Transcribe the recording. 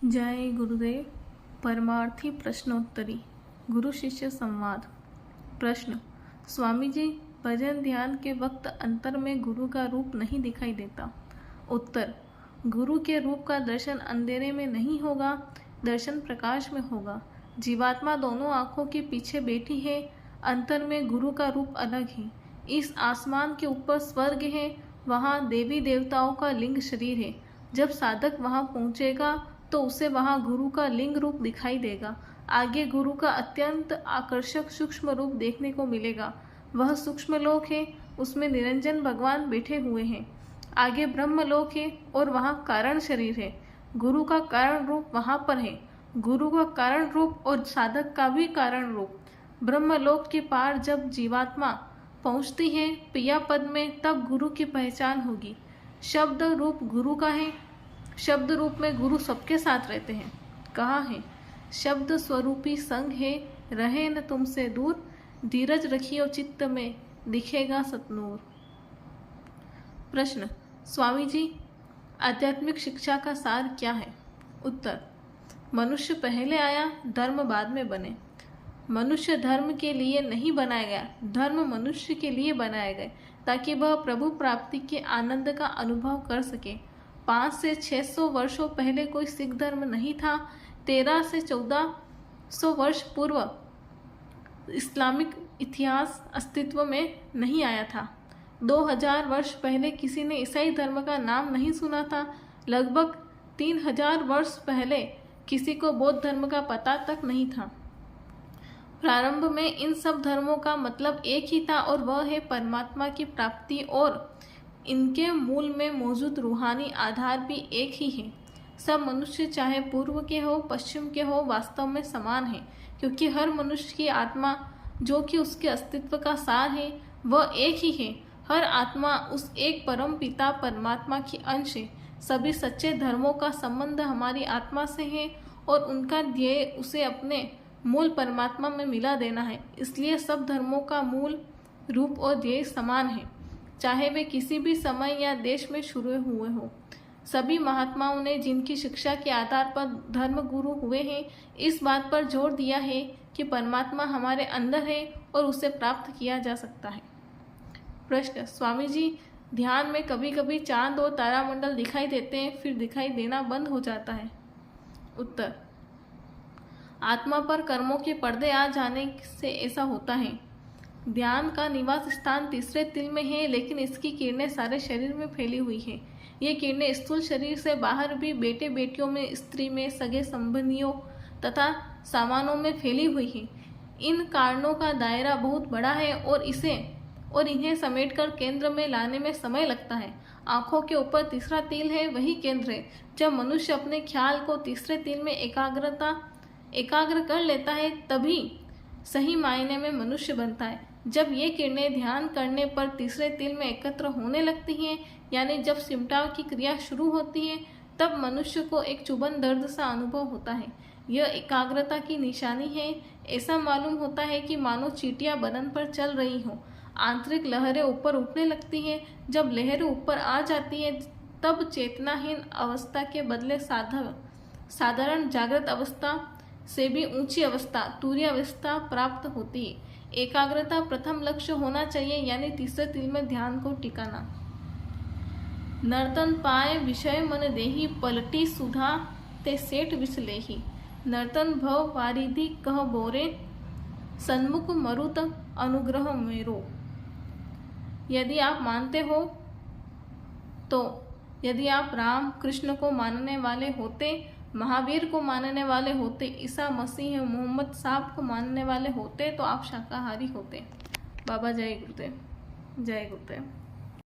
जय गुरुदेव। परमार्थी प्रश्नोत्तरी। गुरु शिष्य संवाद। प्रश्न: स्वामी जी, भजन ध्यान के वक्त अंतर में गुरु का रूप नहीं दिखाई देता। उत्तर: गुरु के रूप का दर्शन अंधेरे में नहीं होगा, दर्शन प्रकाश में होगा। जीवात्मा दोनों आंखों के पीछे बैठी है, अंतर में गुरु का रूप अलग है। इस आसमान के ऊपर स्वर्ग है, वहाँ देवी देवताओं का लिंग शरीर है। जब साधक वहाँ पहुँचेगा तो उसे वहाँ गुरु का लिंग रूप दिखाई देगा। आगे गुरु का अत्यंत आकर्षक सूक्ष्म रूप देखने को मिलेगा। वह सूक्ष्म लोक है, उसमें निरंजन भगवान बैठे हुए हैं। आगे ब्रह्म लोक है और वहाँ कारण शरीर है। गुरु का कारण रूप वहाँ पर है। गुरु का कारण रूप और साधक का भी कारण रूप। ब्रह्म लोक के पार जब जीवात्मा पहुँचती है पिया पद में, तब गुरु की पहचान होगी। शब्द रूप गुरु का है। शब्द रूप में गुरु सबके साथ रहते हैं। कहा है, शब्द स्वरूपी संग है, रहे न तुमसे दूर। धीरज रखियो चित्त में, दिखेगा सतनूर। प्रश्न: स्वामी जी, आध्यात्मिक शिक्षा का सार क्या है? उत्तर: मनुष्य पहले आया, धर्म बाद में बने। मनुष्य धर्म के लिए नहीं बनाया गया, धर्म मनुष्य के लिए बनाया गया ताकि वह प्रभु प्राप्ति के आनंद का अनुभव कर सके। 500 से 600 वर्षों पहले कोई सिख धर्म नहीं था। 1300 से 1400 वर्ष पूर्व इस्लामिक इतिहास अस्तित्व में नहीं आया था। 2000 वर्ष पहले किसी ने ईसाई धर्म का नाम नहीं सुना था। लगभग 3000 वर्ष पहले किसी को बौद्ध धर्म का पता तक नहीं था। प्रारंभ में इन सब धर्मों का मतलब एक ही था और वह है परमात्मा की प्राप्ति, और इनके मूल में मौजूद रूहानी आधार भी एक ही है। सब मनुष्य चाहे पूर्व के हो पश्चिम के हो वास्तव में समान है, क्योंकि हर मनुष्य की आत्मा जो कि उसके अस्तित्व का सार है वह एक ही है। हर आत्मा उस एक परम पिता परमात्मा की अंश है। सभी सच्चे धर्मों का संबंध हमारी आत्मा से है और उनका ध्येय उसे अपने मूल परमात्मा में मिला देना है। इसलिए सब धर्मों का मूल रूप और ध्येय समान है, चाहे वे किसी भी समय या देश में शुरू हुए हो। सभी महात्माओं ने जिनकी शिक्षा के आधार पर धर्म गुरु हुए हैं, इस बात पर जोर दिया है कि परमात्मा हमारे अंदर है और उसे प्राप्त किया जा सकता है। प्रश्न: स्वामी जी, ध्यान में कभी कभी चांद और तारामंडल दिखाई देते हैं, फिर दिखाई देना बंद हो जाता है। उत्तर: आत्मा पर कर्मों के पर्दे आ जाने से ऐसा होता है। ध्यान का निवास स्थान तीसरे तिल में है, लेकिन इसकी किरणें सारे शरीर में फैली हुई है। ये किरणें स्थूल शरीर से बाहर भी बेटे बेटियों में, स्त्री में, सगे संबंधियों तथा सामानों में फैली हुई है। इन कारणों का दायरा बहुत बड़ा है और इन्हें समेटकर केंद्र में लाने में समय लगता है। आंखों के ऊपर तीसरा तिल है, वही केंद्र है। जब मनुष्य अपने ख्याल को तीसरे तिल में एकाग्र कर लेता है, तभी सही मायने में मनुष्य बनता है। जब ये किरणें ध्यान करने पर तीसरे तिल में एकत्र होने लगती हैं, यानी जब सिमटाव की क्रिया शुरू होती है, तब मनुष्य को एक चुभन दर्द सा अनुभव होता है। यह एकाग्रता की निशानी है। ऐसा मालूम होता है कि मानो चींटियां बदन पर चल रही हों। आंतरिक लहरें ऊपर उठने लगती हैं। जब लहरें ऊपर आ जाती हैं, तब चेतनाहीन अवस्था के बदले साधारण जागृत अवस्था से भी ऊंची अवस्था तुरीयावस्था प्राप्त होती है। एकाग्रता प्रथम लक्ष्य होना चाहिए, यानी तीसरे तिल में ध्यान को टिकाना। नर्तन पाए विषय मन देही, पलटी सुधा ते सेठ विसलेही। नर्तन भव वारिधि कह बोरे, सन्मुख मरुत अनुग्रह मेरो। यदि आप मानते हो तो यदि आप राम कृष्ण को मानने वाले होते, महावीर को मानने वाले होते, ईसा मसीह मोहम्मद साहब को मानने वाले होते, तो आप शाकाहारी होते। बाबा जय गुरुदेव। जय गुरुदेव।